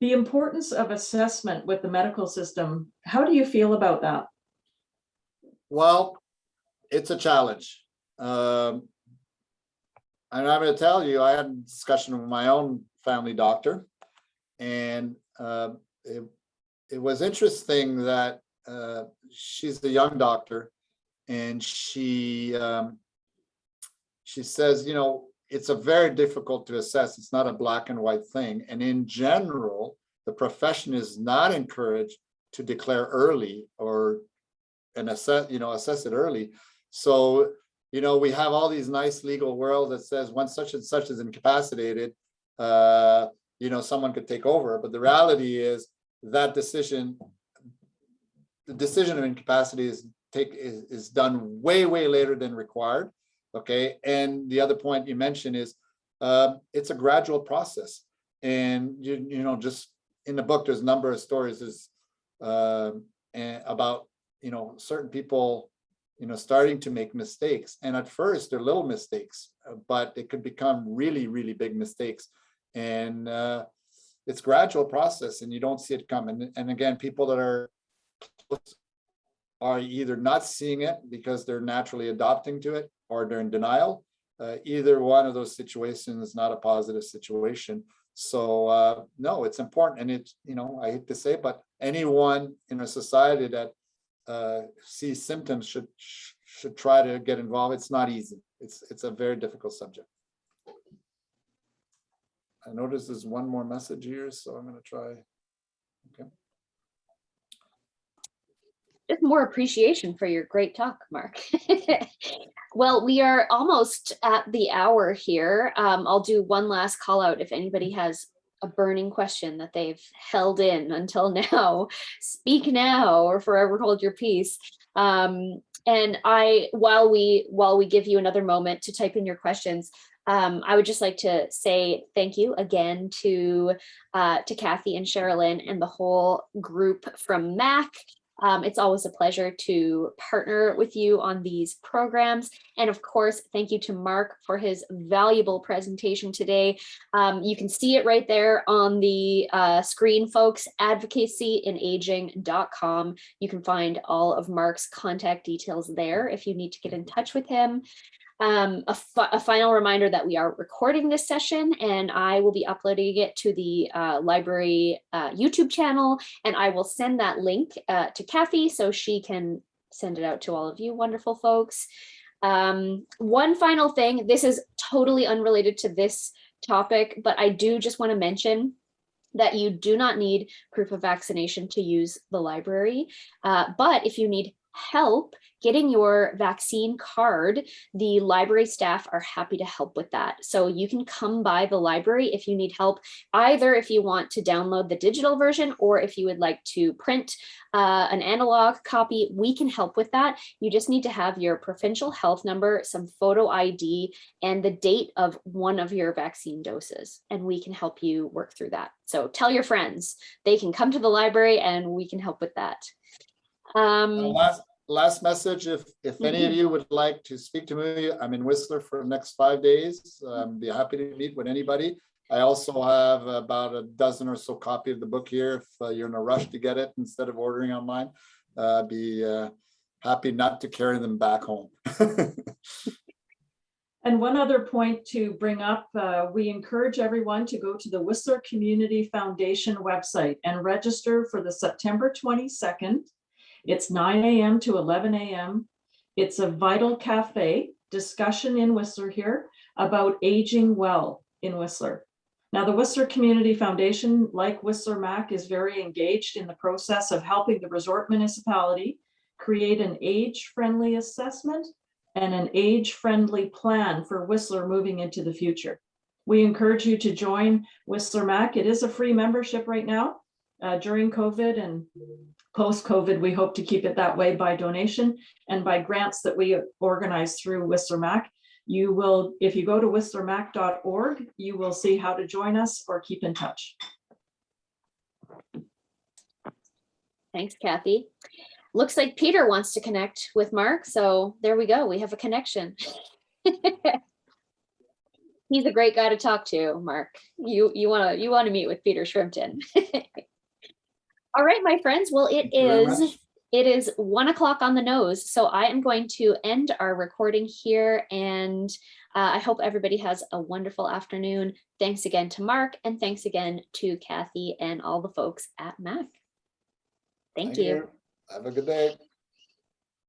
Speaker 3: the importance of assessment with the medical system, how do you feel about that?
Speaker 1: Well, it's a challenge. And I'm going to tell you, I had a discussion with my own family doctor, and it was interesting that she's a young doctor, and she says, you know, it's a very difficult to assess. It's not a black and white thing, and in general, the profession is not encouraged to declare early and assess it early. So, you know, we have all these nice legal world that says once such and such is incapacitated, you know, someone could take over. But the reality is that the decision of incapacity is done way later than required. Okay, and the other point you mentioned is it's a gradual process, and you know, just in the book, there's a number of stories about, you know, certain people, you know, starting to make mistakes, and at first they're little mistakes, but it could become really big mistakes, and it's gradual process, and you don't see it coming. And again, people that are either not seeing it because they're naturally adopting to it, or they're in denial. Either one of those situations is not a positive situation. So no, it's important, and it's, you know, I hate to say, but anyone in a society that sees symptoms should try to get involved. It's not easy. It's a very difficult subject. I notice there's one more message here, so I'm going to try. Okay.
Speaker 2: Just more appreciation for your great talk, Marc. Well, we are almost at the hour here. I'll do one last call out if anybody has a burning question that they've held in until now. Speak now or forever hold your peace. And while we give you another moment to type in your questions, I would just like to say thank you again to Kathy and Sherilyn and the whole group from MAC. It's always a pleasure to partner with you on these programs. And of course, thank you to Marc for his valuable presentation today. You can see it right there on the screen, folks, advocacyinaging.com. You can find all of Marc's contact details there if you need to get in touch with him. A final reminder that we are recording this session, and I will be uploading it to the library YouTube channel, and I will send that link to Kathy so she can send it out to all of you wonderful folks. One final thing, this is totally unrelated to this topic, but I do just want to mention that you do not need proof of vaccination to use the library, but if you need help getting your vaccine card, the library staff are happy to help with that. So you can come by the library if you need help, either if you want to download the digital version or if you would like to print an analog copy, we can help with that. You just need to have your provincial health number, some photo ID, and the date of one of your vaccine doses, and we can help you work through that. So tell your friends, they can come to the library and we can help with that.
Speaker 1: Last message, if any of you would like to speak to me, I'm in Whistler for the next 5 days. Be happy to meet with anybody. I also have about a dozen or so copies of the book here if you're in a rush to get it instead of ordering online. Be happy not to carry them back home.
Speaker 3: And one other point to bring up, we encourage everyone to go to the Whistler Community Foundation website and register for the September 22nd. It's 9 a.m. to 11 a.m. It's a Vital Cafe discussion in Whistler here about aging well in Whistler. Now, the Whistler Community Foundation, like Whistler MAC, is very engaged in the process of helping the resort municipality create an age-friendly assessment and an age-friendly plan for Whistler moving into the future. We encourage you to join Whistler MAC. It is a free membership right now during COVID, and post-COVID, we hope to keep it that way by donation and by grants that we organize through Whistler MAC. You will, if you go to whistlermac.org, you will see how to join us or keep in touch.
Speaker 2: Thanks, Kathy. Looks like Peter wants to connect with Marc, so there we go. We have a connection. He's a great guy to talk to, Marc. You want to meet with Peter Shrimpton. All right, my friends. Well, it is It is 1 o'clock on the nose, so I am going to end our recording here, and I hope everybody has a wonderful afternoon. Thanks again to Marc, and thanks again to Kathy and all the folks at MAC. Thank you.
Speaker 1: Have a good day.